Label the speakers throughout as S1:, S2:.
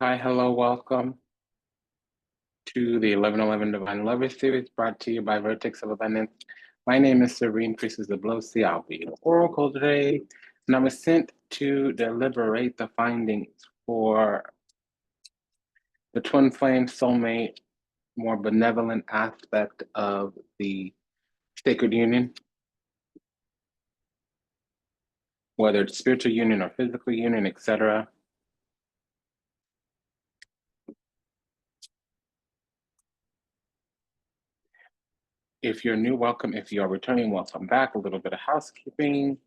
S1: Hi, hello, welcome to the 1111 Divine Lover series brought to you by Vertex of Abundance. My name is Serene Priestess of Blosi. I'll be the oracle today, and I was sent to deliberate the findings for the twin flame soulmate, more benevolent aspect of the sacred union, whether it's spiritual union or physical union, etc. If you're new, welcome. If you are returning, welcome back. A little bit of housekeeping.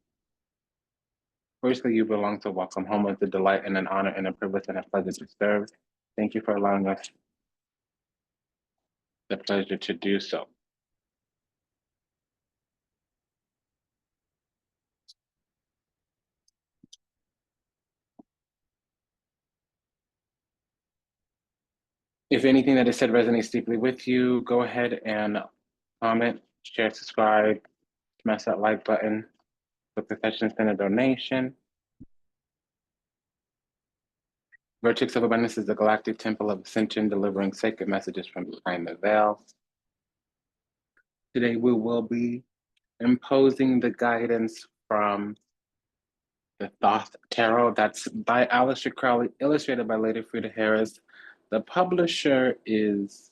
S1: Firstly, you belong to welcome home with a delight and an honor and a privilege and a pleasure to serve. Thank you for allowing us the pleasure to do so. If anything that is said resonates deeply with you, go ahead and comment, share, subscribe, smash that like button, book the session, send a donation. Vertex of Abundance is the galactic temple of ascension, delivering sacred messages from behind the veil. Today we will be imposing the guidance from the Thoth Tarot. That's by Aleister Crowley, illustrated by Lady Frida Harris. The publisher is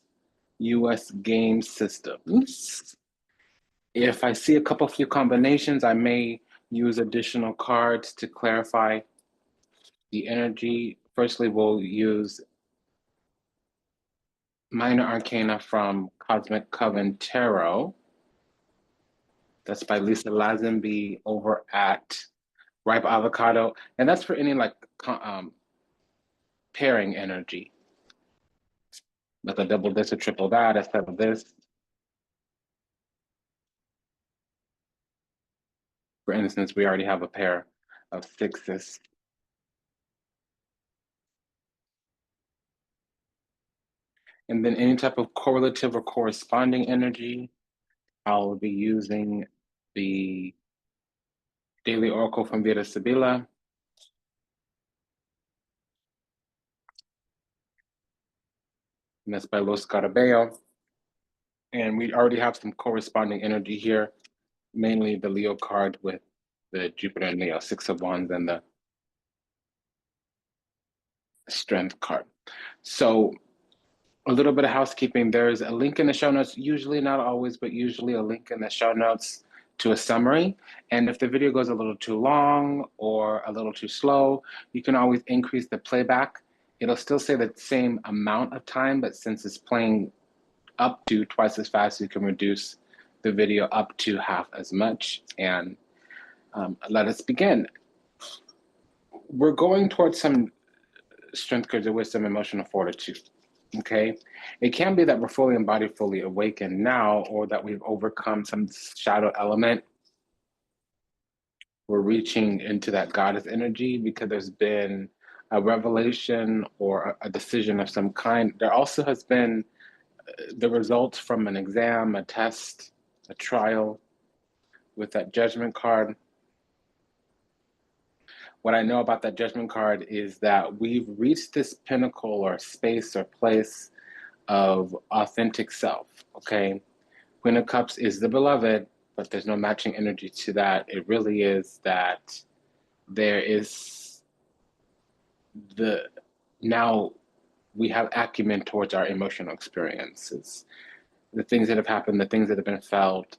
S1: US Game Systems. If I see a few combinations, I may use additional cards to clarify the energy. Firstly, we'll use Minor Arcana from Cosmic Coven Tarot. That's by Lisa Lazenby over at Ripe Avocado. And that's for any like pairing energy. Like a double this or triple that instead of this. For instance, we already have a pair of sixes. And then any type of correlative or corresponding energy, I'll be using the Daily Oracle from Vita Sibila. And that's by Los Carabello. And we already have some corresponding energy here, mainly the Leo card with the Jupiter and Leo, Six of Wands, and the Strength card. So a little bit of housekeeping. There's a link in the show notes, usually, not always, but usually a link in the show notes to a summary. And if the video goes a little too long or a little too slow, you can always increase the playback. It'll still say the same amount of time, but since it's playing up to twice as fast, you can reduce the video up to half as much. And let us begin. We're going towards some strength, courage, and wisdom, emotional fortitude. Okay, it can be that we're fully embodied, fully awakened now, or that we've overcome some shadow element. We're reaching into that goddess energy because there's been a revelation or a decision of some kind. There also has been the results from an exam, a test, a trial with that judgment card. What I know about that judgment card is that we've reached this pinnacle or space or place of authentic self, okay? Queen of Cups is the beloved, but there's no matching energy to that. It really is that there is now we have acumen towards our emotional experiences. The things that have happened, the things that have been felt,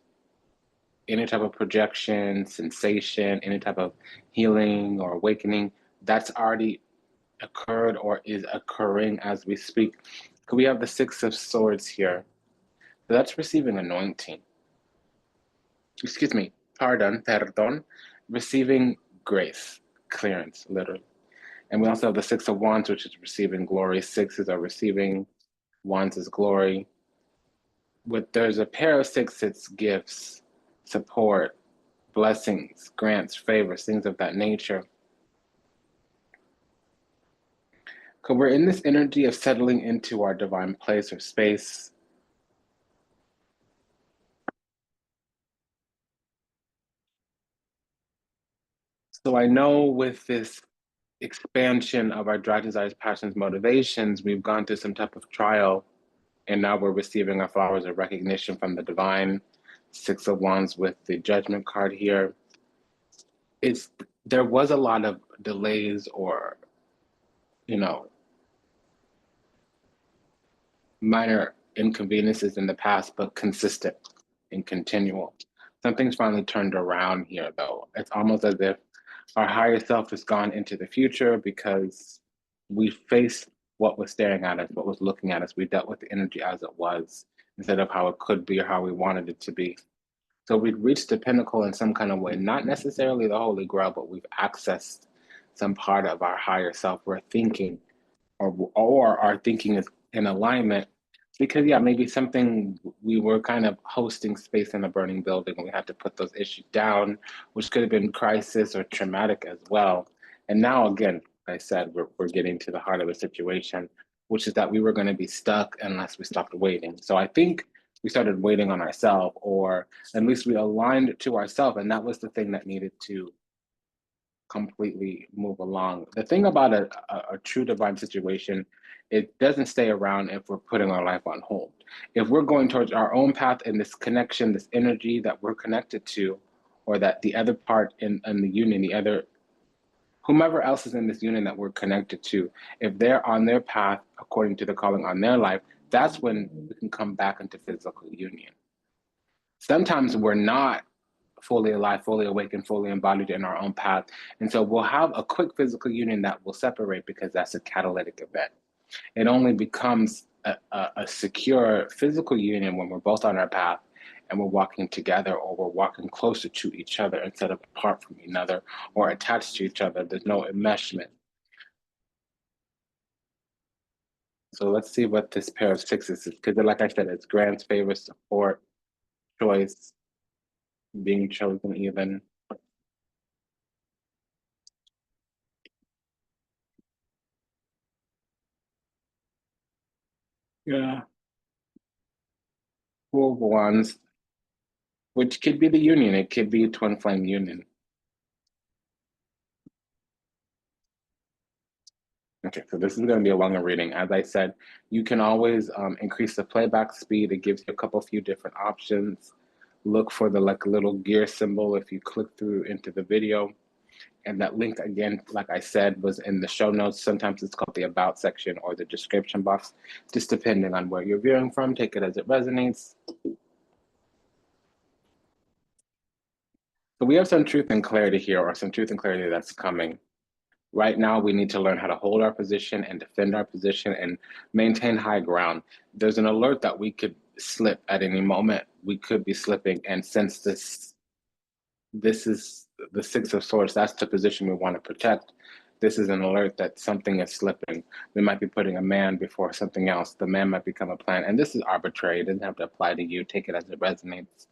S1: any type of projection, sensation, any type of healing or awakening, that's already occurred or is occurring as we speak. We have the Six of Swords here. So that's receiving anointing. Excuse me, pardon, receiving grace, clearance, literally. And we also have the Six of Wands, which is receiving glory. Sixes are receiving, Wands is glory. There's a pair of sixes, gifts, support, blessings, grants, favors, things of that nature. Because we're in this energy of settling into our divine place or space. So I know with this expansion of our drive, desires, passions, motivations, we've gone through some type of trial, and now we're receiving our flowers of recognition from the divine. Six of Wands with the Judgment card here. It's there was a lot of delays or, you know, minor inconveniences in the past, but consistent and continual. Something's finally turned around here, though. It's almost as if our higher self has gone into the future because we faced what was staring at us, what was looking at us. We dealt with the energy as it was instead of how it could be or how we wanted it to be. So we've reached the pinnacle in some kind of way, not necessarily the Holy Grail, but we've accessed some part of our higher self. We're thinking, or our thinking is in alignment. Because yeah, maybe something we were kind of hosting space in a burning building, and we had to put those issues down, which could have been crisis or traumatic as well. And now again, like I said, we're getting to the heart of the situation, which is that we were going to be stuck unless we stopped waiting. So I think we started waiting on ourselves, or at least we aligned to ourselves, and that was the thing that needed to completely move along. The thing about a true divine situation, it doesn't stay around if we're putting our life on hold. If we're going towards our own path and this connection, this energy that we're connected to, or that the other part in the union, the other, whomever else is in this union that we're connected to, if they're on their path according to the calling on their life, that's when we can come back into physical union. Sometimes we're not fully alive, fully awake, and fully embodied in our own path. And so we'll have a quick physical union that will separate because that's a catalytic event. It only becomes a secure physical union when we're both on our path and we're walking together, or we're walking closer to each other instead of apart from each other or attached to each other. There's no enmeshment. So let's see what this pair of sixes is. Because like I said, it's grants, favor, support, choice, being chosen even. Yeah. Four of Wands, which could be the union. It could be a twin flame union. Okay, so this is going to be a longer reading. As I said, you can always increase the playback speed. It gives you a couple few different options. Look for the like little gear symbol if you click through into the video. And that link, again, like I said, was in the show notes. Sometimes it's called the About section or the description box, just depending on where you're viewing from. Take it as it resonates. So we have some truth and clarity here, or some truth and clarity that's coming. Right now, we need to learn how to hold our position and defend our position and maintain high ground. There's an alert that we could slip at any moment. We could be slipping, and since this is the Six of Swords, that's the position we want to protect. This is an alert that something is slipping. We might be putting a man before something else. The man might become a plan, and this is arbitrary. It doesn't have to apply to you. Take it as it resonates.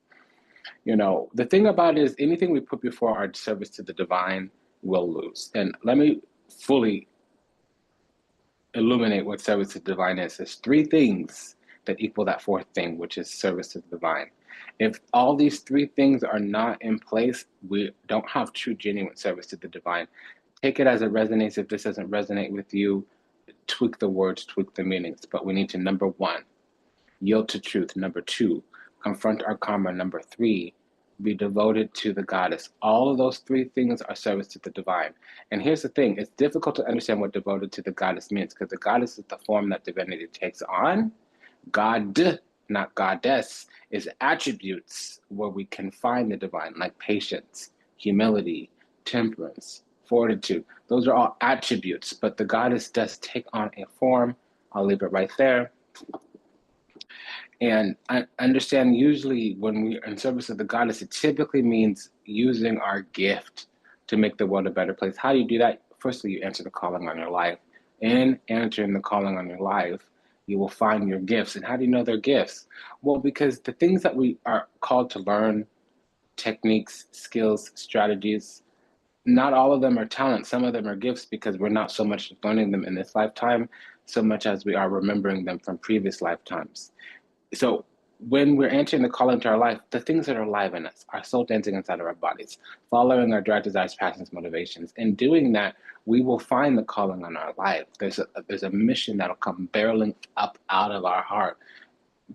S1: You know, the thing about it is anything we put before our service to the divine will lose. And let me fully illuminate what service to the divine is. There's three things that equal that fourth thing, which is service to the divine. If all these three things are not in place, we don't have true, genuine service to the divine. Take it as it resonates. If this doesn't resonate with you, tweak the words, tweak the meanings. But we need to, number one, yield to truth. Number two, confront our karma. Number three, be devoted to the goddess. All of those three things are service to the divine. And here's the thing, it's difficult to understand what devoted to the goddess means because the goddess is the form that divinity takes on. God, not goddess, is attributes where we can find the divine, like patience, humility, temperance, fortitude. Those are all attributes, but the goddess does take on a form. I'll leave it right there. And I understand usually when we're in service of the goddess, it typically means using our gift to make the world a better place. How do you do that? Firstly, you answer the calling on your life. In answering the calling on your life, you will find your gifts. And how do you know they're gifts? Well, because the things that we are called to learn, techniques, skills, strategies, not all of them are talents. Some of them are gifts because we're not so much learning them in this lifetime, so much as we are remembering them from previous lifetimes. So when we're entering the call into our life, the things that are alive in us, our soul dancing inside of our bodies, following our direct desires, passions, motivations. In doing that, we will find the calling on our life. There's a mission that'll come barreling up out of our heart,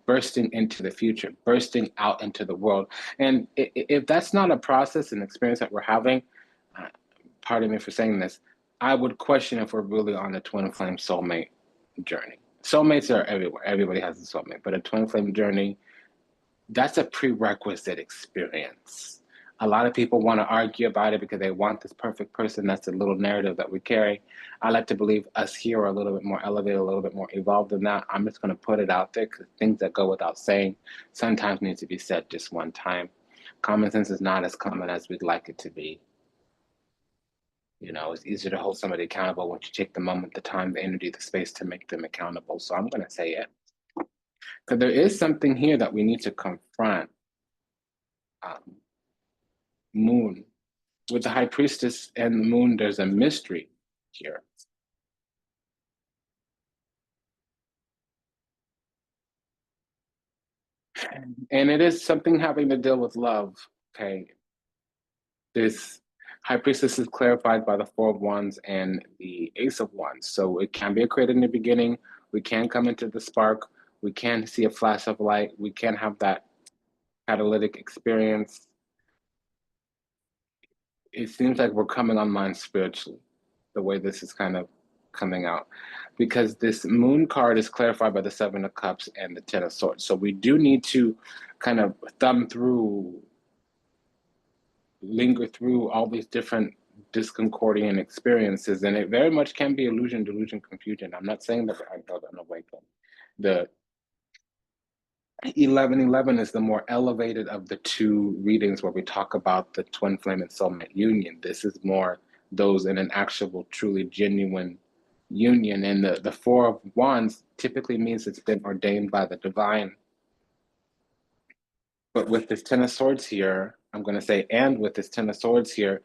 S1: bursting into the future, bursting out into the world. And if that's not a process and experience that we're having, uh, pardon me for saying this, I would question if we're really on a twin flame soulmate journey. Soulmates are everywhere. Everybody has a soulmate, but a twin flame journey, that's a prerequisite experience. A lot of people want to argue about it because they want this perfect person. That's the little narrative that we carry. I like to believe us here are a little bit more elevated, a little bit more evolved than that. I'm just going to put it out there because things that go without saying sometimes need to be said just one time. Common sense is not as common as we'd like it to be. You know, it's easier to hold somebody accountable once you take the moment, the time, the energy, the space to make them accountable. So I'm going to say it. Because there is something here that we need to confront. Um, Moon. With the high priestess and the moon, there's a mystery here. And it is something having to deal with love. Okay. This high priestess is clarified by the Four of Wands and the Ace of Wands. So it can be a created in the beginning. We can come into the spark. We can see a flash of light. We can have that catalytic experience. It seems like we're coming online spiritually, the way this is kind of coming out. Because this moon card is clarified by the Seven of Cups and the Ten of Swords. So we do need to kind of thumb through, linger through all these different disconcordian experiences. And it very much can be illusion, delusion, confusion. I'm not saying that I got an awakening. The 1111 is the more elevated of the two readings where we talk about the twin flame and soulmate union. This is more those in an actual, truly genuine union. And the Four of Wands typically means it's been ordained by the divine. But with this Ten of Swords here, I'm going to say, and with this Ten of Swords here,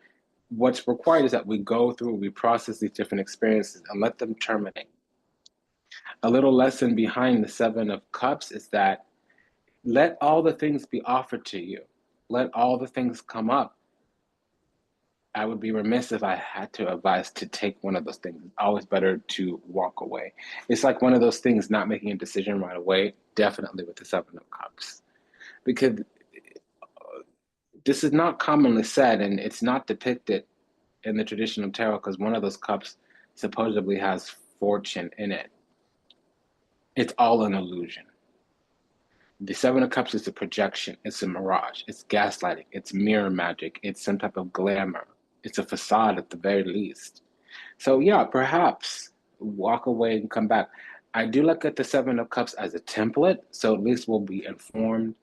S1: what's required is that we go through, we process these different experiences and let them terminate. A little lesson behind the Seven of Cups is that let all the things be offered to you. Let all the things come up. I would be remiss if I had to advise to take one of those things. It's always better to walk away. It's like one of those things, not making a decision right away, definitely with the Seven of Cups. Because this is not commonly said and it's not depicted in the traditional tarot because one of those cups supposedly has fortune in it. It's all an illusion. The Seven of Cups is a projection, it's a mirage, it's gaslighting, it's mirror magic, it's some type of glamour, it's a facade at the very least. So, yeah, perhaps walk away and come back. I do look at the Seven of Cups as a template, so at least we'll be informed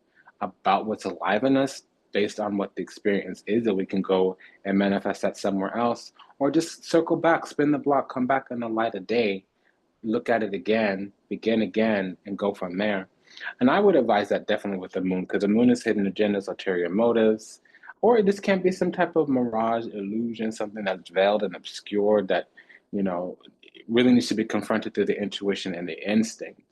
S1: about what's alive in us based on what the experience is, that we can go and manifest that somewhere else, or just circle back, spin the block, come back in the light of day, look at it again, begin again, and go from there. And I would advise that definitely with the moon, because the moon is hidden agendas, ulterior motives, or this can be some type of mirage, illusion, something that's veiled and obscured that, you know, really needs to be confronted through the intuition and the instinct.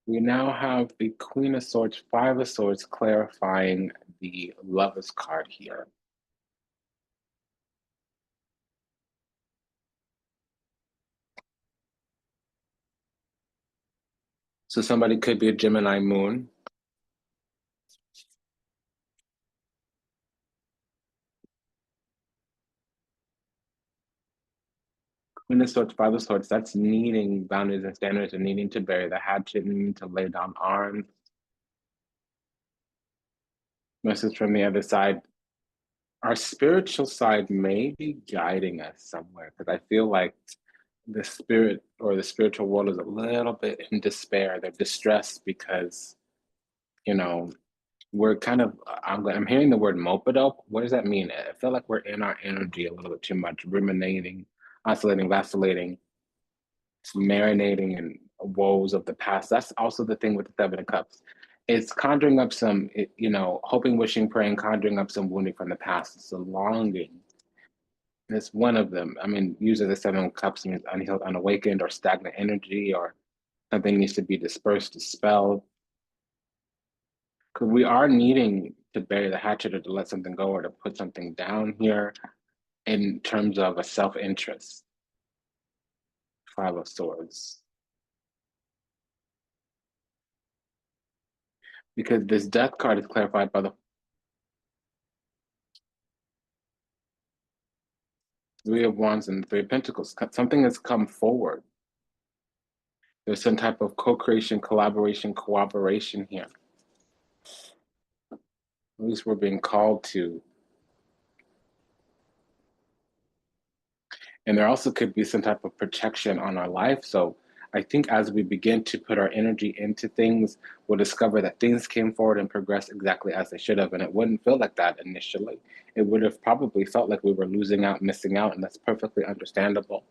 S1: We now have the Queen of Swords, Five of Swords, clarifying the Lovers card here. So somebody could be a Gemini moon. Queen of Swords, Five of Swords, that's needing boundaries and standards and needing to bury the hatchet, needing to lay down arms. Message from the other side. Our spiritual side may be guiding us somewhere because I feel like the spirit or the spiritual world is a little bit in despair. They're distressed because, you know, we're kind of, I'm hearing the word moped up. What does that mean? I feel like we're in our energy a little bit too much, ruminating, oscillating, vacillating, marinating in woes of the past. That's also the thing with the Seven of Cups. It's conjuring up some, you know, hoping, wishing, praying, conjuring up some wounding from the past. It's a longing. And it's one of them. I mean, usually the Seven of Cups means unhealed, unawakened, or stagnant energy, or something needs to be dispersed, dispelled. Because we are needing to bury the hatchet or to let something go or to put something down here in terms of a self-interest. Five of Swords. Because this Death card is clarified by the Three of Wands and the Three of Pentacles. Something has come forward. There's some type of co-creation, collaboration, cooperation here. At least we're being called to. And there also could be some type of protection on our life. So I think as we begin to put our energy into things, we'll discover that things came forward and progressed exactly as they should have. And it wouldn't feel like that initially. It would have probably felt like we were losing out, missing out, and that's perfectly understandable.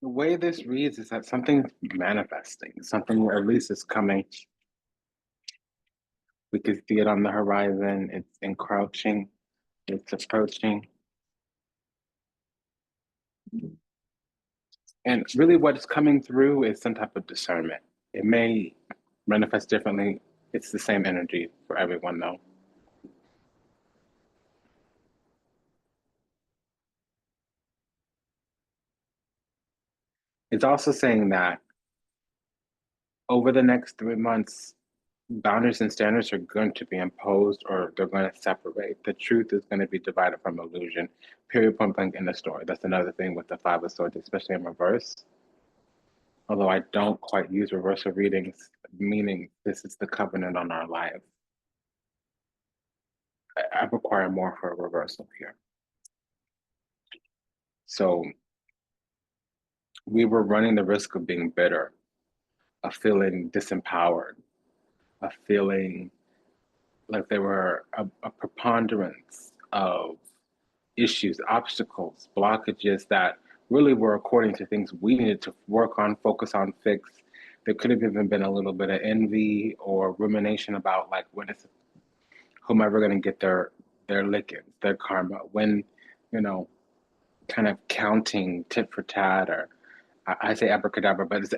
S1: The way this reads is that something's manifesting, something at least is coming. We can see it on the horizon. It's encroaching. It's approaching. And really, what's coming through is some type of discernment. It may manifest differently. It's the same energy for everyone, though. It's also saying that over the next 3 months, boundaries and standards are going to be imposed or they're going to separate. The truth is going to be divided from illusion. Period, point blank in the story. That's another thing with the Five of Swords, especially in reverse. Although I don't quite use reversal readings, meaning this is the covenant on our life. I require more for a reversal here. So we were running the risk of being bitter, of feeling disempowered, of feeling like there were a preponderance of issues, obstacles, blockages that really were according to things we needed to work on, focus on, fix. There could have even been a little bit of envy or rumination about like when is whomever going to get their lickings, their karma, when, you know, kind of counting tit for tat, or I say abracadabra, but it's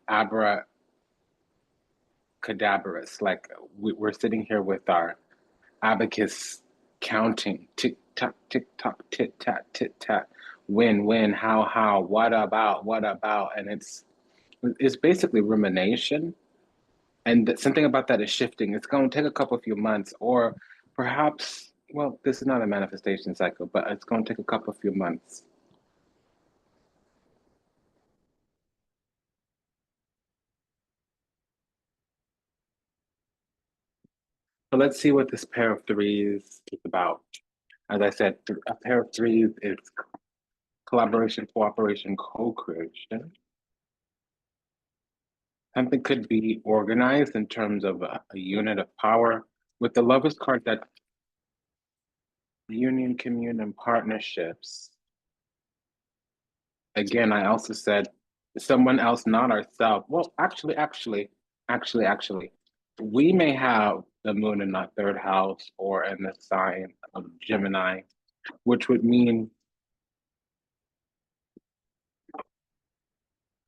S1: abracadabrous. Like we're sitting here with our abacus counting tick tock, tit tat, tit tat, when, how, what about, and it's basically rumination. And something about that is shifting. It's going to take a couple few months, or perhaps, well, this is not a manifestation cycle, but it's going to take a couple few months. So let's see what this pair of threes is about. As I said, a pair of threes is collaboration, cooperation, co-creation. Something could be organized in terms of a unit of power. With the Lovers card, that union, communion, partnerships. Again, I also said someone else, not ourselves. Well, actually, we may have the moon in our third house or in the sign of Gemini, which would mean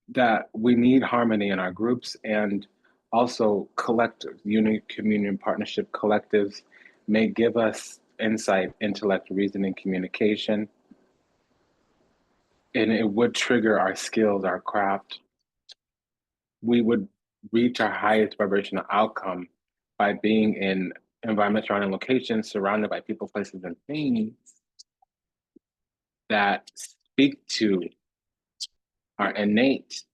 S1: that we need harmony in our groups and also collectives, unity, communion, partnership collectives may give us insight, intellect, reasoning, communication, and it would trigger our skills, our craft. We would reach our highest vibrational outcome by being in environments, surrounding locations, surrounded by people, places, and things that speak to our innate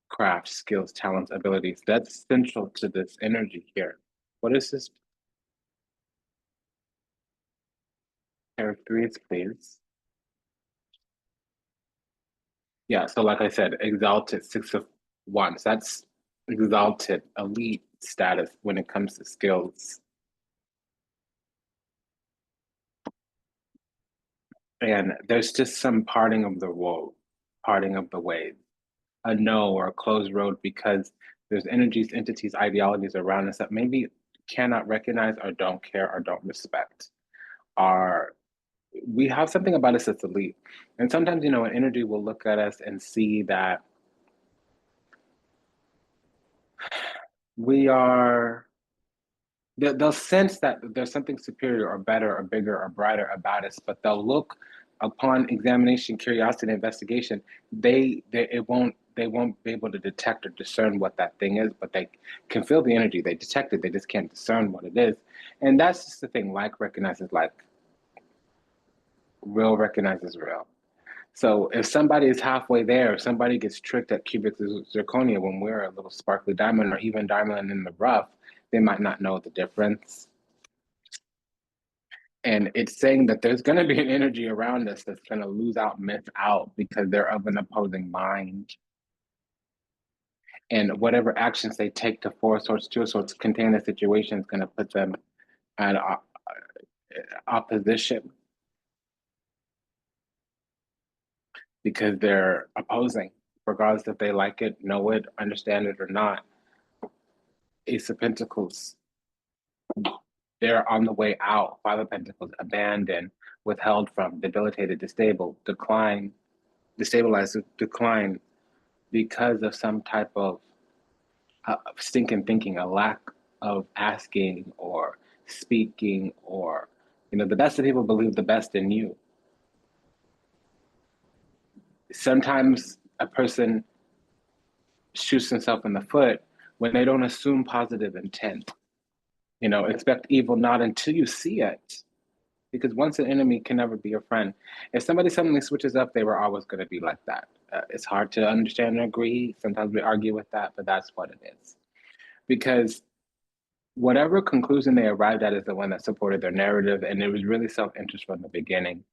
S1: craft, skills, talents, abilities. That's central to this energy here. What is this pair of threes, please? Yeah, so like I said, exalted, Six of Wands. That's exalted, elite status when it comes to skills. And there's just some parting of the woe, parting of the ways, a no or a closed road because there's energies, entities, ideologies around us that maybe cannot recognize or don't care or don't respect. Are we have something about us that's elite. And sometimes, an energy will look at us and see that we are, they'll sense that there's something superior or better or bigger or brighter about us, but they'll look upon examination, curiosity, investigation. They won't be able to detect or discern what that thing is, but they can feel the energy. They detect it. They just can't discern what it is. And that's just the thing. Like recognizes like, real recognizes real. So if somebody is halfway there, if somebody gets tricked at cubic zirconia when we're a little sparkly diamond or even diamond in the rough, they might not know the difference. And it's saying that there's going to be an energy around us that's going to lose out, miss out because they're of an opposing mind. And whatever actions they take to four sorts, two sorts, contain the situation is going to put them at opposition because they're opposing, regardless if they like it, know it, understand it, or not. Ace of Pentacles, they're on the way out. Five of Pentacles, abandoned, withheld from, debilitated, disabled, decline, destabilized, decline because of some type of stinking thinking, a lack of asking or speaking, or, the best of people believe the best in you. Sometimes a person shoots himself in the foot when they don't assume positive intent. Expect evil not until you see it. Because once an enemy can never be a friend. If somebody suddenly switches up, they were always going to be like that. It's hard to understand and agree. Sometimes we argue with that, but that's what it is. Because whatever conclusion they arrived at is the one that supported their narrative, and it was really self-interest from the beginning.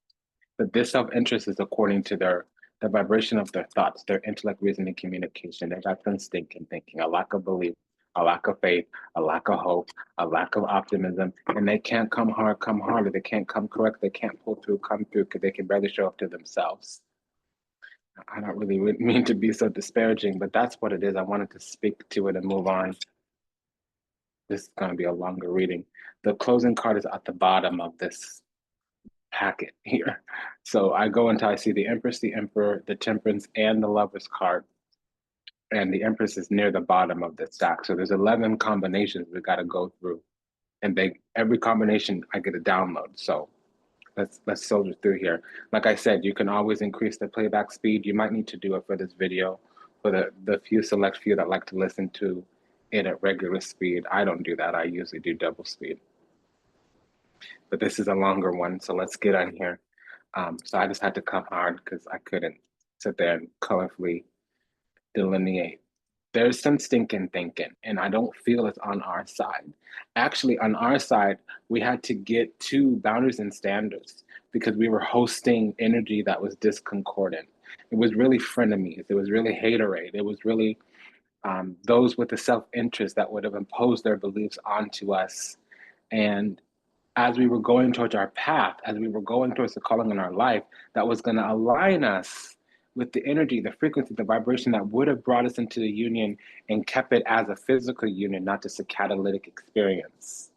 S1: But this self-interest is according to the vibration of their thoughts, their intellect, reasoning, communication. They got them stinking thinking, a lack of belief, a lack of faith, a lack of hope, a lack of optimism, and they can't come hard, come harder. They can't come correct. They can't pull through, come through, because they can barely show up to themselves. I don't really mean to be so disparaging, but that's what it is. I wanted to speak to it and move on. This is going to be a longer reading. The closing card is at the bottom of this packet here. So I go until I see the Empress, the Emperor, the Temperance, and the Lover's card. And the Empress is near the bottom of the stack. So there's 11 combinations we got to go through. And every combination I get a download. So let's soldier through here. Like I said, you can always increase the playback speed. You might need to do it for this video for the select few that like to listen to it at regular speed. I don't do that. I usually do double speed. But this is a longer one, so let's get on here. So I just had to come hard because I couldn't sit there and colorfully delineate. There's some stinking thinking, and I don't feel it's on our side. Actually, on our side, we had to get to boundaries and standards because we were hosting energy that was discordant. It was really frenemies. It was really haterade. It was really those with the self-interest that would have imposed their beliefs onto us. And as we were going towards our path, as we were going towards the calling in our life, that was going to align us with the energy, the frequency, the vibration that would have brought us into the union and kept it as a physical union, not just a catalytic experience.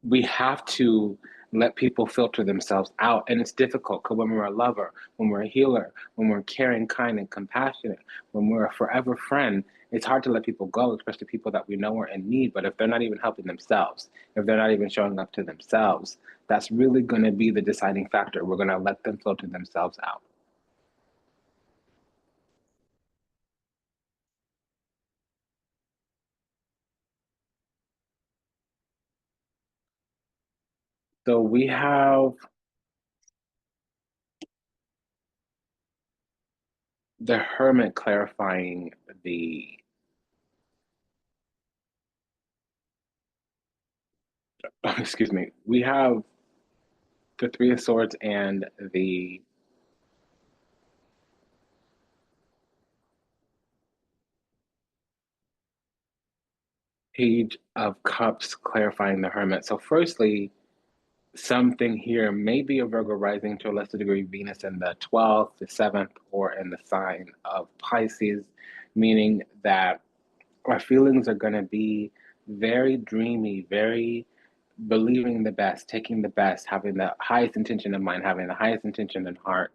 S1: We have to let people filter themselves out. And it's difficult because when we're a lover, when we're a healer, when we're caring, kind, and compassionate, when we're a forever friend, it's hard to let people go, especially people that we know are in need. But if they're not even helping themselves, if they're not even showing up to themselves, that's really going to be the deciding factor. We're going to let them filter themselves out. So we have the Hermit clarifying the, excuse me, we have the Three of Swords and the Page of Cups clarifying the Hermit. So, firstly, something here, maybe a Virgo rising, to a lesser degree Venus in the 12th, the 7th, or in the sign of Pisces, meaning that our feelings are going to be very dreamy, very believing the best, taking the best, having the highest intention in mind, having the highest intention in heart.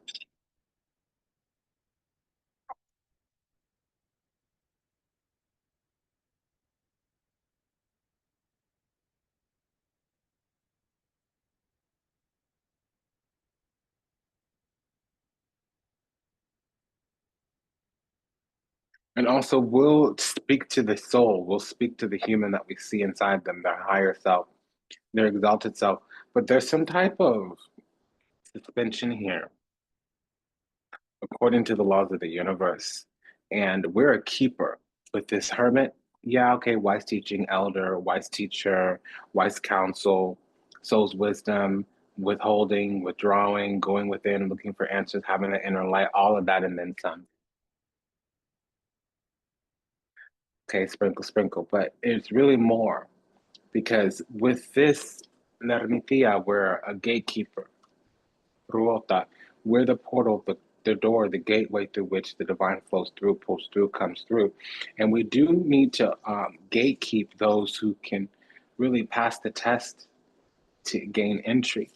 S1: And also, we'll speak to the soul, we'll speak to the human that we see inside them, their higher self, their exalted self. But there's some type of suspension here, according to the laws of the universe. And we're a keeper with this hermit. Yeah, okay, wise teaching, elder, wise teacher, wise counsel, soul's wisdom, withholding, withdrawing, going within, looking for answers, having an inner light, all of that, and then some. Okay, sprinkle, sprinkle. But it's really more because with this Lernitia, we're a gatekeeper. Ruota, we're the portal, the door, the gateway through which the divine flows through, pulls through, comes through. And we do need to gatekeep those who can really pass the test to gain entry.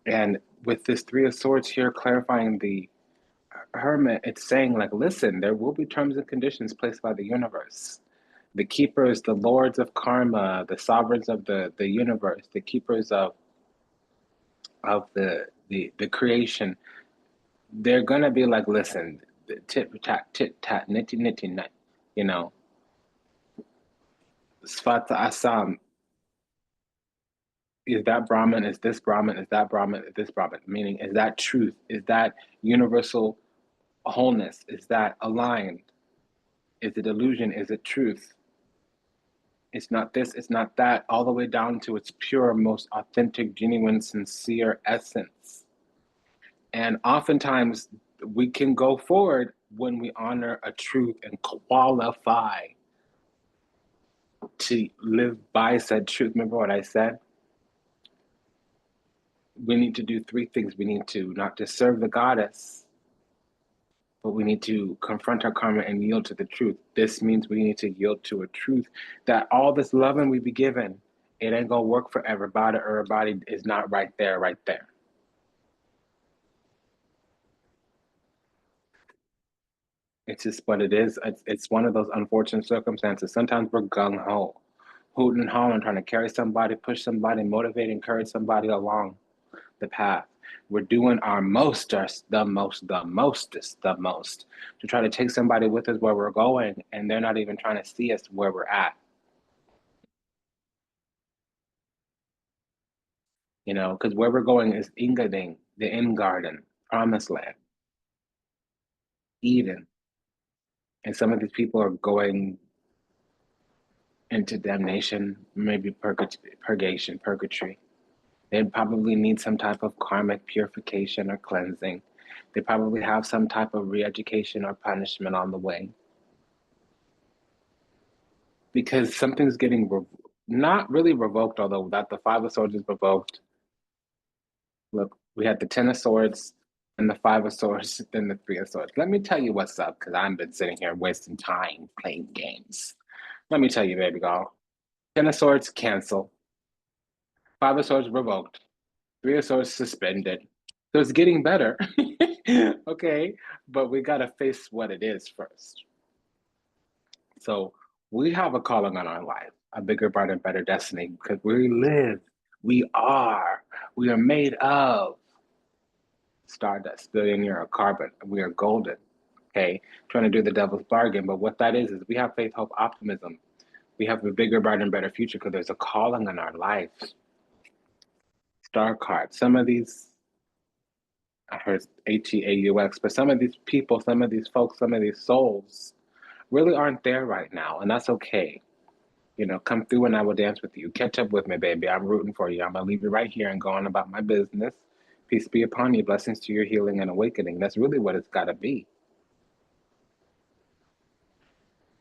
S1: And with this Three of Swords here clarifying the Hermit, it's saying, like, listen, there will be terms and conditions placed by the universe. The keepers, the lords of karma, the sovereigns of the universe, the keepers of the creation, they're gonna be like, listen, tit tat, nitty nitty nut, you know, svata asam. Is that Brahman? Is this Brahman? Is that Brahman? Is this Brahman? Meaning, is that truth? Is that universal wholeness? Is that aligned? Is it illusion? Is it truth? It's not this, it's not that, all the way down to its pure, most authentic, genuine, sincere essence. And oftentimes we can go forward when we honor a truth and qualify to live by said truth. Remember what I said? We need to do three things. We need to not just serve the goddess, but we need to confront our karma and yield to the truth. This means we need to yield to a truth that all this loving we be given, it ain't gonna work for everybody. Everybody is not right there, right there. It's just what it is. It's one of those unfortunate circumstances. Sometimes we're gung ho, hooting and hollering, trying to carry somebody, push somebody, motivate, encourage somebody along the path. We're doing our most, the mostest, the most to try to take somebody with us where we're going, and they're not even trying to see us where we're at. You know, because where we're going is Ingading, the end garden, promised land, Eden. And some of these people are going into damnation, maybe purgation, purgatory. They probably need some type of karmic purification or cleansing. They probably have some type of re education or punishment on the way because something's getting not really revoked, although that the Five of Swords is revoked. Look, we had the Ten of Swords and the Five of Swords, then the Three of Swords. Let me tell you what's up because I've been sitting here wasting time playing games. Let me tell you, baby girl. Ten of Swords, cancel. Five of Swords, revoked. Three of Swords, suspended. So it's getting better. Okay, but we got to face what it is first. So we have a calling on our life, a bigger, brighter, better destiny because we live, we are, we are made of stardust, billionaire, or carbon. We are golden. Okay, trying to do the devil's bargain. But what that is we have faith, hope, optimism. We have a bigger, brighter, and better future because there's a calling on our life. Star card. Some of these, I heard HEAUX, but some of these people, some of these folks, some of these souls really aren't there right now. And that's okay. You know, come through and I will dance with you. Catch up with me, baby. I'm rooting for you. I'm going to leave you right here and go on about my business. Peace be upon you. Blessings to your healing and awakening. That's really what it's got to be.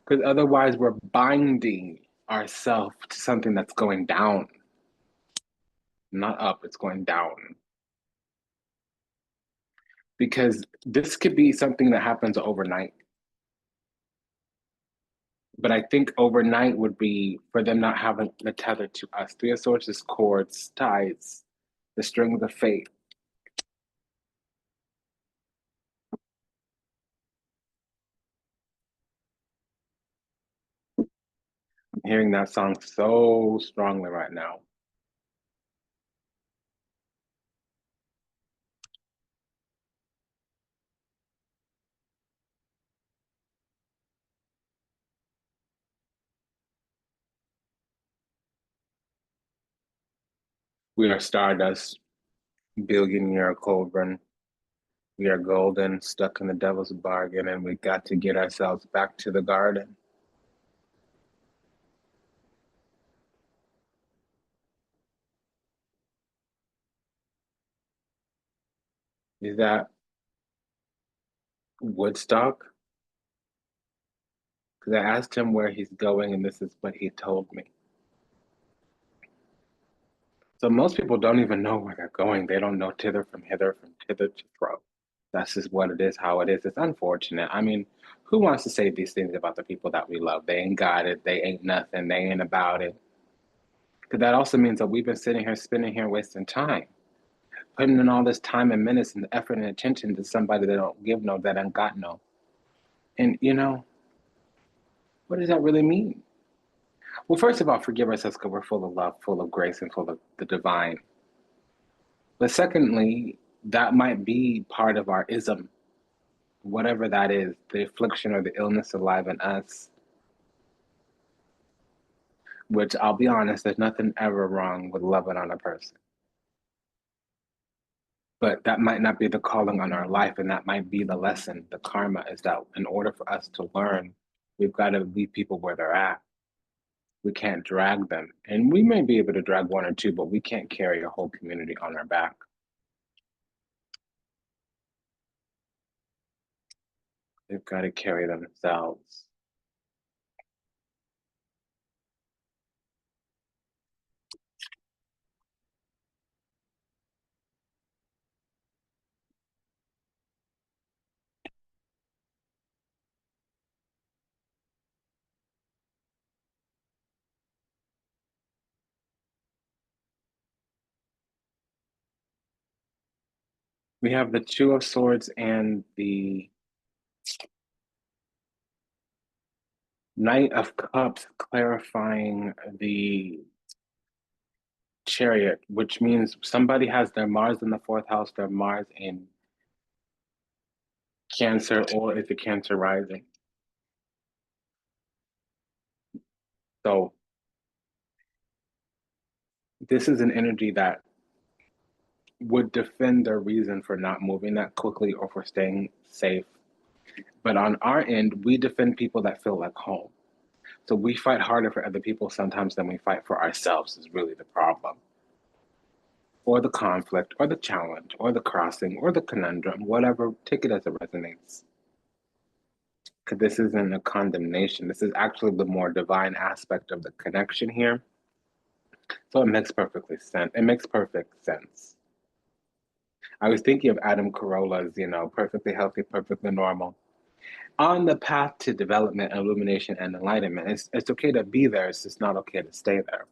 S1: Because otherwise, we're binding ourselves to something that's going down. not up, it's going down. Because this could be something that happens overnight. But I think overnight would be for them not having the tether to us. Three of Swords is cords, ties, the strings of fate. I'm hearing that song so strongly right now. We are stardust, billionaire cauldron. We are golden, stuck in the devil's bargain, and we got to get ourselves back to the garden. Is that Woodstock? Because I asked him where he's going, and this is what he told me. So most people don't even know where they're going. They don't know thither from hither, from thither to fro. That's just what it is, how it is. It's unfortunate. I mean, who wants to say these things about the people that we love? They ain't got it. They ain't nothing. They ain't about it. Because that also means that we've been sitting here, spinning here, wasting time, putting in all this time and minutes and effort and attention to somebody that don't give no, that ain't got no. And what does that really mean? Well, first of all, forgive ourselves because we're full of love, full of grace, and full of the divine. But secondly, that might be part of our ism, whatever that is, the affliction or the illness alive in us, which I'll be honest, there's nothing ever wrong with loving on a person. But that might not be the calling on our life, and that might be the lesson. The karma is that in order for us to learn, we've got to leave people where they're at. We can't drag them. And we may be able to drag one or two, but we can't carry a whole community on our back. They've got to carry themselves. We have the Two of Swords and the Knight of Cups clarifying the Chariot, which means somebody has their Mars in the fourth house, their Mars in Cancer, or is it Cancer rising? So this is an energy that would defend their reason for not moving that quickly or for staying safe. But on our end, we defend people that feel like home. So we fight harder for other people sometimes than we fight for ourselves, is really the problem. Or the conflict, or the challenge, or the crossing, or the conundrum, whatever, take it as it resonates. Because this isn't a condemnation. This is actually the more divine aspect of the connection here. So it makes perfectly sense. It makes perfect sense. I was thinking of Adam Carolla's, perfectly healthy, perfectly normal. On the path to development, illumination, and enlightenment, it's okay to be there. It's just not okay to stay there.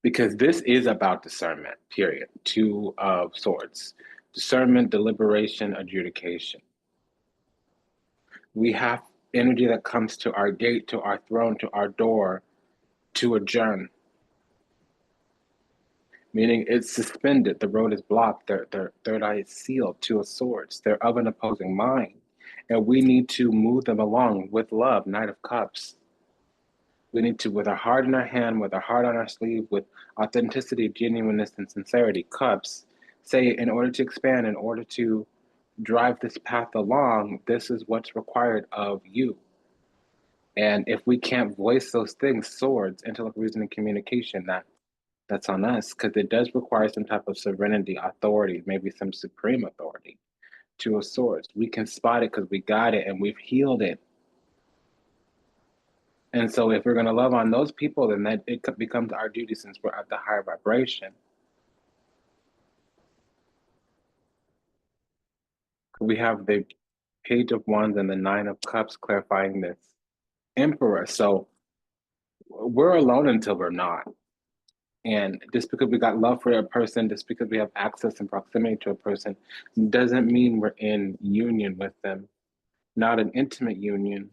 S1: Because this is about discernment, period. Two of swords. Discernment, deliberation, adjudication. We have energy that comes to our gate, to our throne, to our door to adjourn, meaning it's suspended. The road is blocked. Their third eye is sealed. Two of swords. They're of an opposing mind. And we need to move them along with love, Knight of Cups. We need to, with our heart in our hand, with our heart on our sleeve, with authenticity, genuineness, and sincerity, Cups, say, in order to expand, in order to drive this path along, this is what's required of you. And if we can't voice those things, swords, intellect, reasoning, communication, that's on us, because it does require some type of serenity, authority, maybe some supreme authority. Two of swords. We can spot it because we got it and we've healed it. And so if we're going to love on those people, then that becomes our duty since we're at the higher vibration. We have the Page of Wands and the Nine of Cups clarifying this Emperor. So we're alone until we're not. And just because we got love for a person, just because we have access and proximity to a person, doesn't mean we're in union with them. Not an intimate union.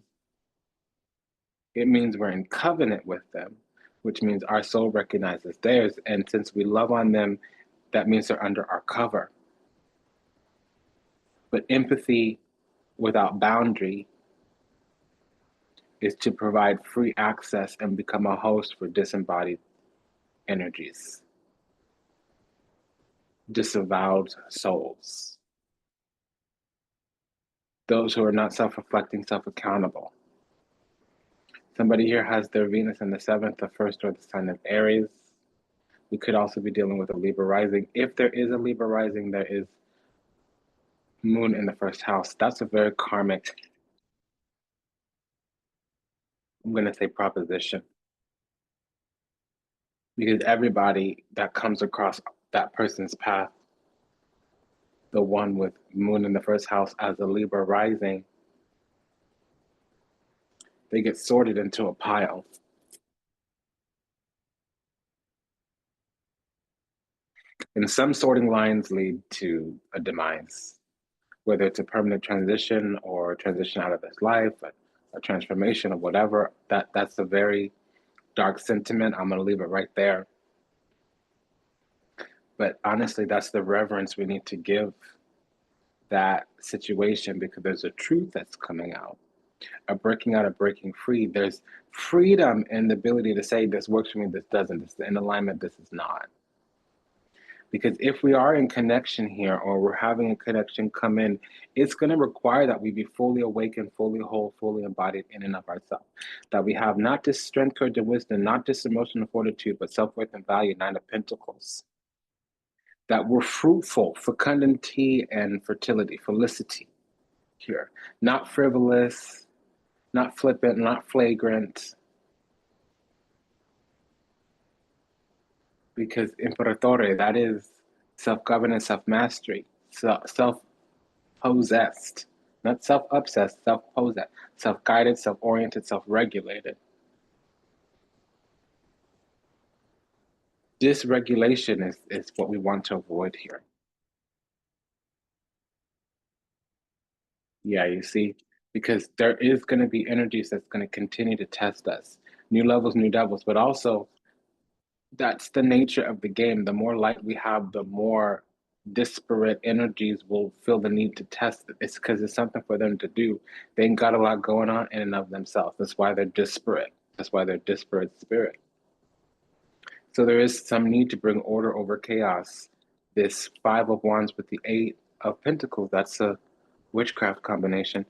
S1: It means we're in covenant with them, which means our soul recognizes theirs. And since we love on them, that means they're under our cover. But empathy without boundary is to provide free access and become a host for disembodied energies, disavowed souls, those who are not self-reflecting, self-accountable. Somebody here has their Venus in the 7th, the first, or the sign of Aries. We could also be dealing with a Libra rising. If there is a Libra rising, there is Moon in the first house. That's a very karmic, I'm going to say, proposition. Because everybody that comes across that person's path, the one with Moon in the first house as a Libra rising, they get sorted into a pile. And some sorting lines lead to a demise, whether it's a permanent transition or transition out of this life, a transformation or whatever. That's a very dark sentiment. I'm going to leave it right there. But honestly, that's the reverence we need to give that situation, because there's a truth that's coming out, a breaking out, a breaking free. There's freedom in the ability to say, this works for me, this doesn't, this is in alignment, this is not. Because if we are in connection here, or we're having a connection come in, it's going to require that we be fully awakened, fully whole, fully embodied in and of ourselves. That we have not just strength, courage, and wisdom, not just emotional fortitude, but self-worth and value, Nine of Pentacles. That we're fruitful, fecundity and fertility, felicity here. Not frivolous, not flippant, not flagrant. Because imperatore, that is self-governance, self-mastery, self-possessed, not self-obsessed, self-possessed, self-guided, self-oriented, self-regulated. Dysregulation is what we want to avoid here. Yeah, you see, because there is going to be energies that's going to continue to test us. New levels, new devils, but also that's the nature of the game. The more light we have, the more disparate energies will feel the need to test it. It's because it's something for them to do. They ain't got a lot going on in and of themselves. That's why they're disparate. That's why they're disparate spirit. So there is some need to bring order over chaos. This Five of Wands with the Eight of Pentacles, that's a witchcraft combination.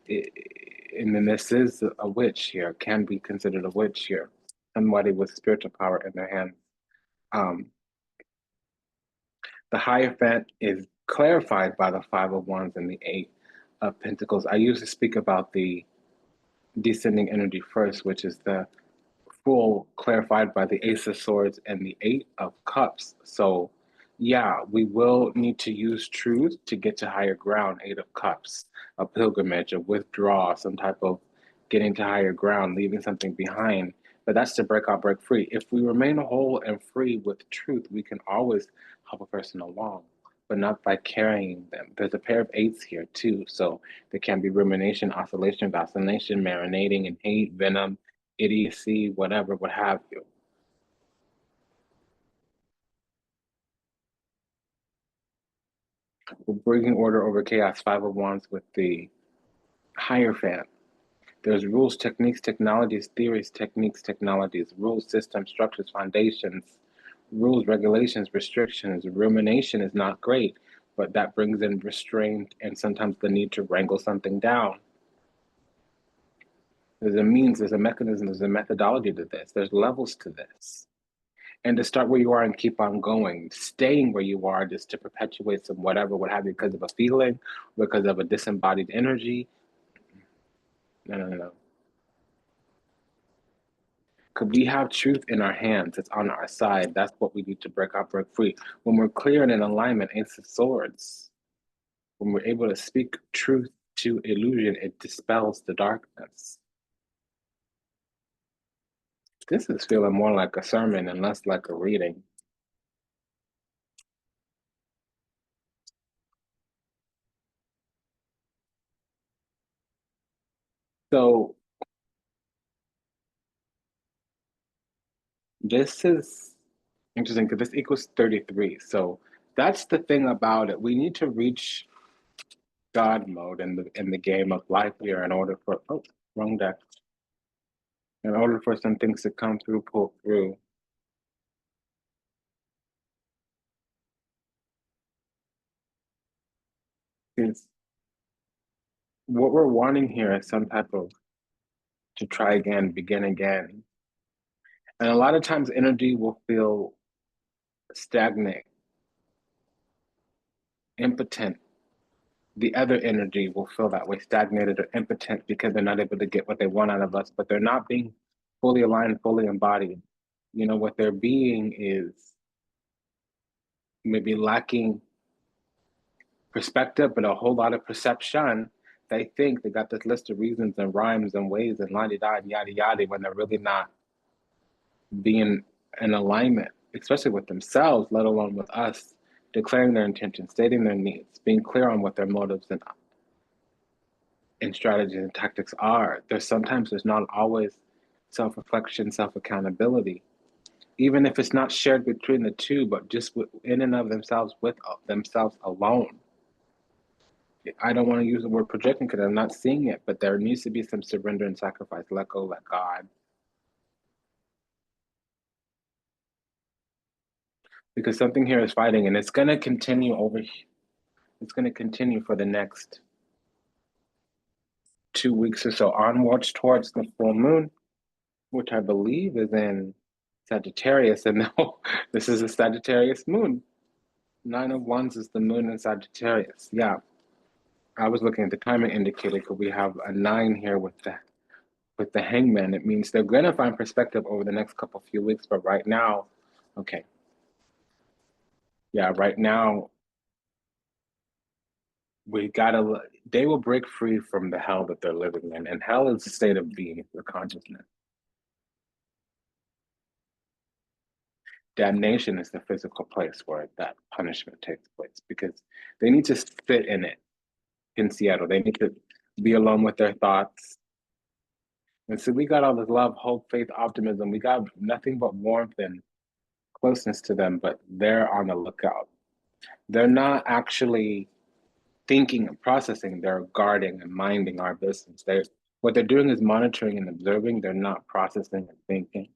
S1: And then this is a witch here, can be considered a witch here. Somebody with spiritual power in their hands. The Hierophant is clarified by the Five of Wands and the Eight of Pentacles. I usually speak about the descending energy first, which is the full clarified by the Ace of Swords and the Eight of Cups. So yeah, we will need to use truth to get to higher ground. Eight of Cups, a pilgrimage, a withdrawal, some type of getting to higher ground, leaving something behind. But that's to break out, break free. If we remain whole and free with truth, we can always help a person along, but not by carrying them. There's a pair of eights here too, so there can be rumination, oscillation, vacillation, marinating in hate, venom, idiocy, whatever, what have you. We're bringing order over chaos, Five of Wands with the Hierophant. There's rules, techniques, technologies, theories, techniques, technologies, rules, systems, structures, foundations, rules, regulations, restrictions. Rumination is not great, but that brings in restraint and sometimes the need to wrangle something down. There's a means, there's a mechanism, there's a methodology to this. There's levels to this. And to start where you are and keep on going, staying where you are just to perpetuate some whatever, what have you, because of a feeling, because of a disembodied energy. No, no, no, no. Could we have truth in our hands? It's on our side. That's what we need to break out, break free. When we're clear and in alignment, Ace of Swords, when we're able to speak truth to illusion, it dispels the darkness. This is feeling more like a sermon and less like a reading. So this is interesting because this equals 33. So that's the thing about it. We need to reach God mode in the game of life here in order for wrong deck. In order for some things to come through, pull through. Because what we're wanting here is some type of to try again, begin again. And a lot of times energy will feel stagnant, impotent. The other energy will feel that way, stagnated or impotent because they're not able to get what they want out of us, but they're not being fully aligned, fully embodied. You know, what they're being is maybe lacking perspective, but a whole lot of perception. They think they got this list of reasons and rhymes and ways and la di da yada yada when they're really not being in alignment, especially with themselves, let alone with us, declaring their intentions, stating their needs, being clear on what their motives and strategies and tactics are. There's not always self-reflection, self-accountability, even if it's not shared between the two, but just in and of themselves, with themselves alone. I don't want to use the word projecting because I'm not seeing it, but there needs to be some surrender and sacrifice. Let go, let God. Because something here is fighting and it's going to continue it's going to continue for the next 2 weeks or so onwards towards the full moon, which I believe is in Sagittarius. And no, this is a Sagittarius moon. Nine of Wands is the moon in Sagittarius. Yeah, I was looking at the timing indicator because we have a 9 here with the hangman. It means they're going to find perspective over the next couple few weeks, but right now, okay. Yeah, right now they will break free from the hell that they're living in. And hell is a state of being, the consciousness. Damnation is the physical place where that punishment takes place because they need to sit in it in Seattle. They need to be alone with their thoughts. And so we got all this love, hope, faith, optimism. We got nothing but warmth and closeness to them, but they're on the lookout. They're not actually thinking and processing, they're guarding and minding our business. What they're doing is monitoring and observing, they're not processing and thinking.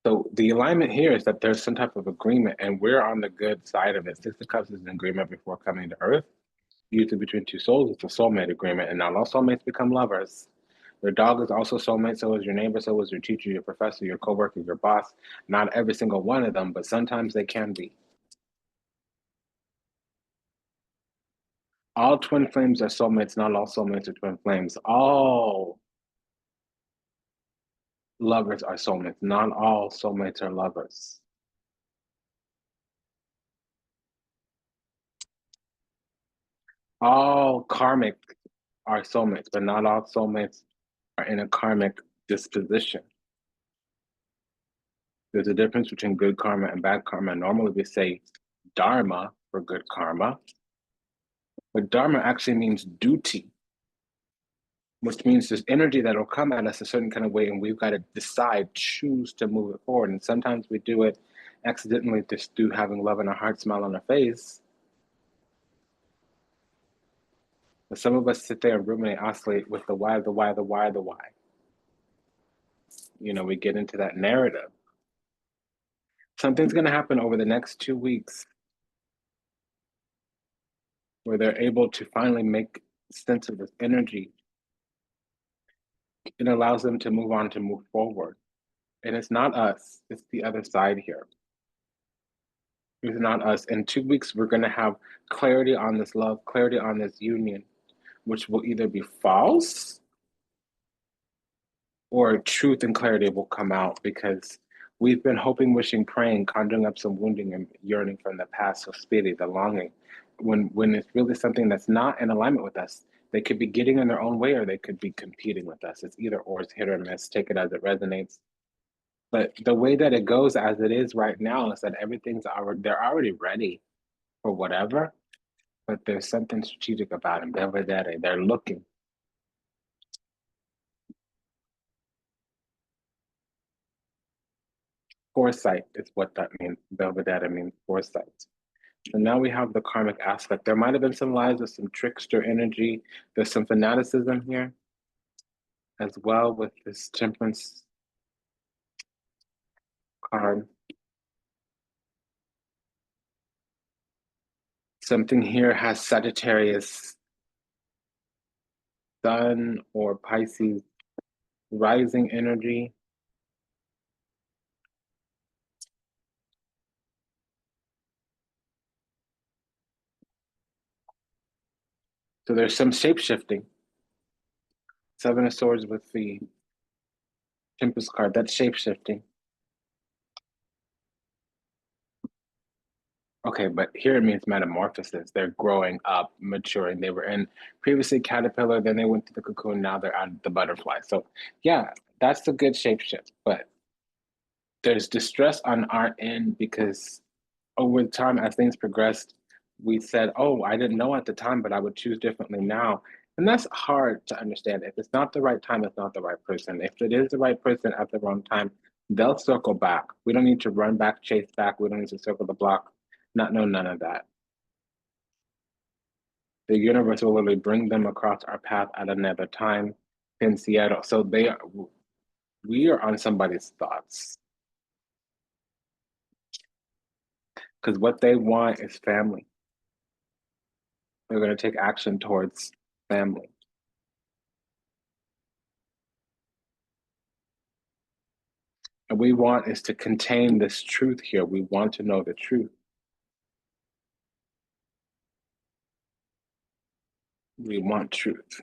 S1: So the alignment here is that there's some type of agreement and we're on the good side of it. Six of Cups is an agreement before coming to Earth. Usually between two souls, it's a soulmate agreement. And now all soulmates become lovers. Your dog is also soulmate, so is your neighbor, so is your teacher, your professor, your coworker, your boss. Not every single one of them, but sometimes they can be. All twin flames are soulmates, not all soulmates are twin flames. All lovers are soulmates, not all soulmates are lovers. All karmic are soulmates, but not all soulmates are in a karmic disposition. There's a difference between good karma and bad karma. Normally we say dharma for good karma, but dharma actually means duty, which means there's energy that'll come at us a certain kind of way, and we've got to decide, choose to move it forward. And sometimes we do it accidentally just through having love in our heart, smile on our face. But some of us sit there and ruminate, oscillate with the why, the why, the why, the why. You know, we get into that narrative. Something's going to happen over the next 2 weeks where they're able to finally make sense of this energy. It allows them to move on, to move forward. And it's not us, it's the other side here. It's not us. In 2 weeks, we're going to have clarity on this love, clarity on this union, which will either be false or truth and clarity will come out because we've been hoping, wishing, praying, conjuring up some wounding and yearning from the past, so spirit, the longing, when it's really something that's not in alignment with us. They could be getting in their own way or they could be competing with us. It's either or, it's hit or miss. Take it as it resonates. But the way that it goes as it is right now is that they're already ready for whatever, but there's something strategic about them. They're looking. Foresight is what that means. Belvedere means foresight. So now we have the karmic aspect. There might have been some lies, there's some trickster energy, there's some fanaticism here as well with this temperance card. Something here has Sagittarius, Sun, or Pisces rising energy. So there's some shape shifting. Seven of Swords with the Tempest card, that's shape shifting. Okay, but here it means metamorphosis. They're growing up, maturing. They were in previously caterpillar, then they went to the cocoon, now they're out of the butterfly. So yeah, that's a good shape shift. But there's distress on our end because over time, as things progressed, we said, oh, I didn't know at the time, but I would choose differently now. And that's hard to understand. If it's not the right time, it's not the right person. If it is the right person at the wrong time, they'll circle back. We don't need to run back, chase back. We don't need to circle the block. Not know none of that. The universe will literally bring them across our path at another time in Seattle. So we are on somebody's thoughts because what they want is family. They're going to take action towards family. And we want is to contain this truth here. We want to know the truth. We want truth.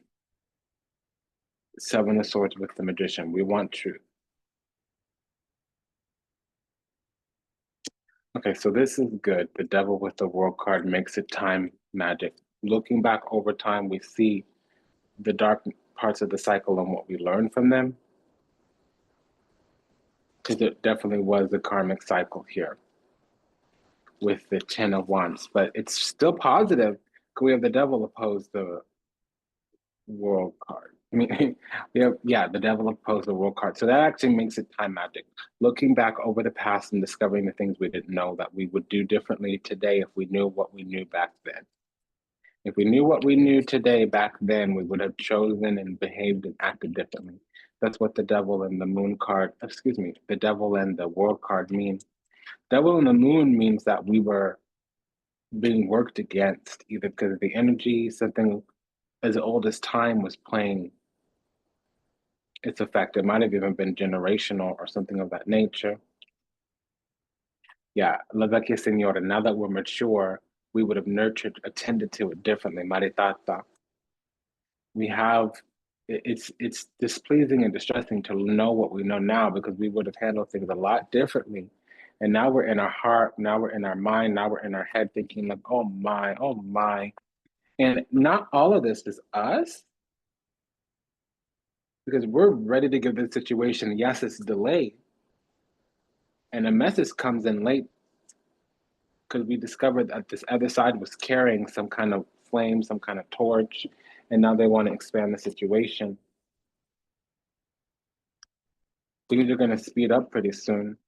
S1: Seven of Swords with the Magician. We want truth. Okay, so this is good. The Devil with the World card makes it time magic. Looking back over time, we see the dark parts of the cycle and what we learned from them. Because it definitely was a karmic cycle here with the Ten of Wands, but it's still positive because we have the Devil opposed the World card. I mean, we have, yeah, the Devil opposed the World card. So that actually makes it time magic. Looking back over the past and discovering the things we didn't know that we would do differently today if we knew what we knew back then. If we knew what we knew today back then, we would have chosen and behaved and acted differently. That's what the Devil and the Moon card, excuse me, the Devil and the World card mean. Devil and the Moon means that we were being worked against, either because of the energy, something as old as time was playing its effect. It might have even been generational or something of that nature. Yeah, La Vecchia Signora, now that we're mature, we would have nurtured, attended to it differently. Maritata. We have it's displeasing and distressing to know what we know now because we would have handled things a lot differently. And now we're in our heart, now we're in our mind, now we're in our head thinking like, oh my, oh my. And not all of this is us because we're ready to give this situation, yes, it's delayed. And a message comes in late because we discovered that this other side was carrying some kind of flame, some kind of torch, and now they want to expand the situation. Things are going to speed up pretty soon.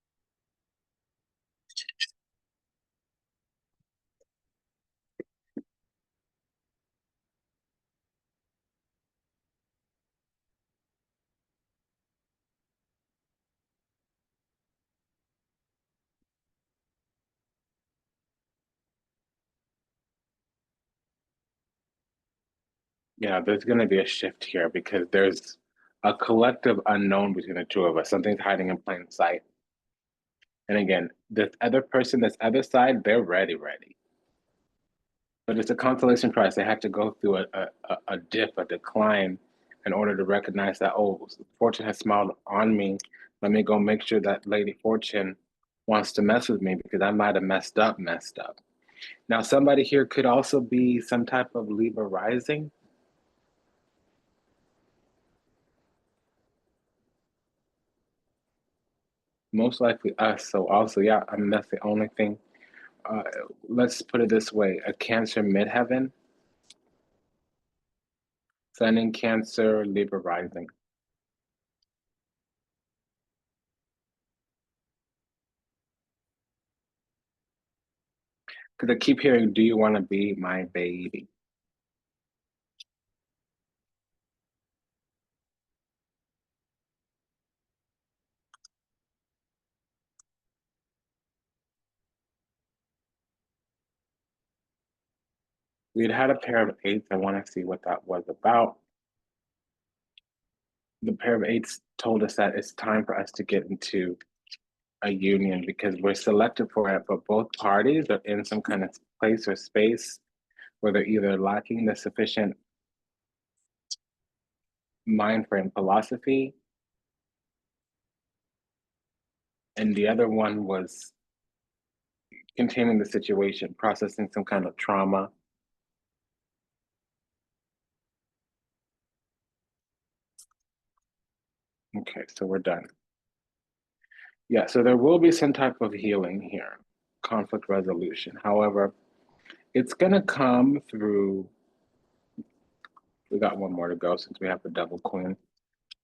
S1: Yeah, there's going to be a shift here because there's a collective unknown between the two of us. Something's hiding in plain sight. And again, this other person, this other side, they're ready. But it's a consolation prize. They had to go through a dip, a decline, in order to recognize that, oh, fortune has smiled on me. Let me go make sure that Lady Fortune wants to mess with me because I might have messed up. Now, somebody here could also be some type of Libra rising. Most likely us. So also, yeah, I mean, that's the only thing. Uh, let's put it this way, a Cancer midheaven, Sun in Cancer, Libra rising. Because I keep hearing, do you want to be my baby? We'd had a pair of eights. I want to see what that was about. The pair of eights told us that it's time for us to get into a union because we're selected for it, but both parties are in some kind of place or space where they're either lacking the sufficient mind frame philosophy, and the other one was containing the situation, processing some kind of trauma. Okay, so we're done. Yeah, so there will be some type of healing here, conflict resolution. However, it's going to come through. We got one more to go since we have the double queen.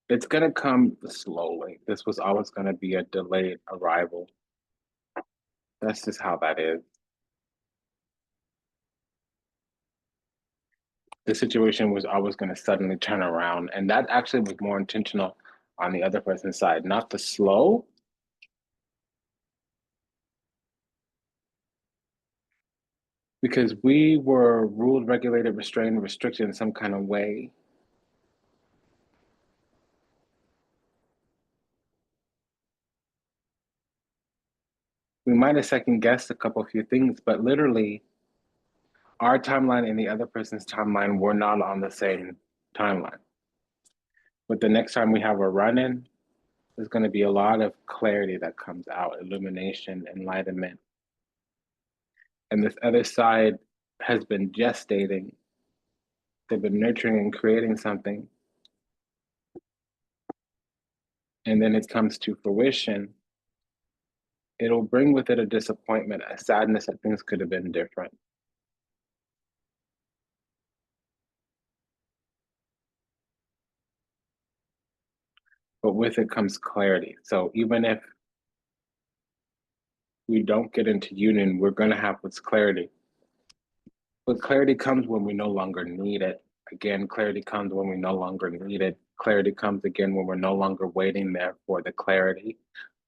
S1: It's going to come slowly. This was always going to be a delayed arrival. That's just how that is. The situation was always going to suddenly turn around. And that actually was more intentional on the other person's side, not the slow. Because we were ruled, regulated, restrained, restricted in some kind of way. We might have second guessed a couple few things, but literally our timeline and the other person's timeline were not on the same timeline. But the next time we have a run in, there's going to be a lot of clarity that comes out, illumination, enlightenment. And this other side has been gestating, they've been nurturing and creating something. And then it comes to fruition. It'll bring with it a disappointment, a sadness that things could have been different. But with it comes clarity. So even if we don't get into union, we're going to have what's clarity. But clarity comes when we no longer need it. Again, clarity comes when we no longer need it. Clarity comes again when we're no longer waiting there for the clarity.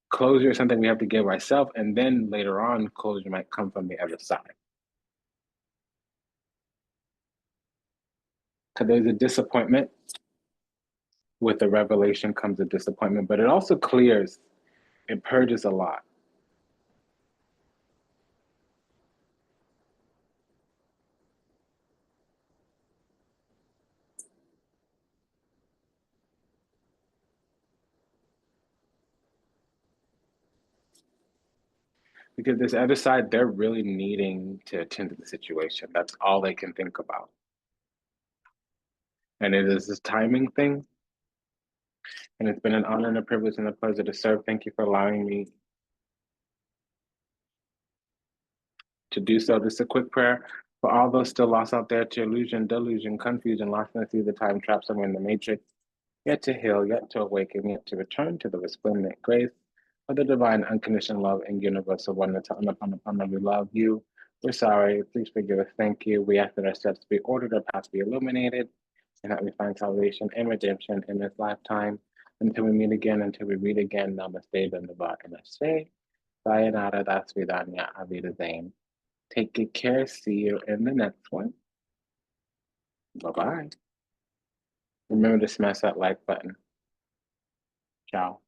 S1: Closure is something we have to give ourselves, and then later on, closure might come from the other side. Because there's a disappointment. With the revelation comes a disappointment, but it also clears, it purges a lot. Because this other side, they're really needing to attend to the situation. That's all they can think about. And it is this timing thing. And it's been an honor and a privilege and a pleasure to serve. Thank you for allowing me to do so. Just a quick prayer for all those still lost out there to illusion, delusion, confusion, lostness through the time trap somewhere in the matrix, yet to heal, yet to awaken, yet to return to the resplendent grace of the divine unconditional love and universal oneness. We love you. We're sorry. Please forgive us. Thank you. We ask that our steps be ordered, our paths be illuminated, and that we find salvation and redemption in this lifetime. Until we meet again, until we read again, namaste, Dandava, namaste. Sayonara, das vidanya, avidazane. Take good care. See you in the next one. Bye-bye. Remember to smash that like button. Ciao.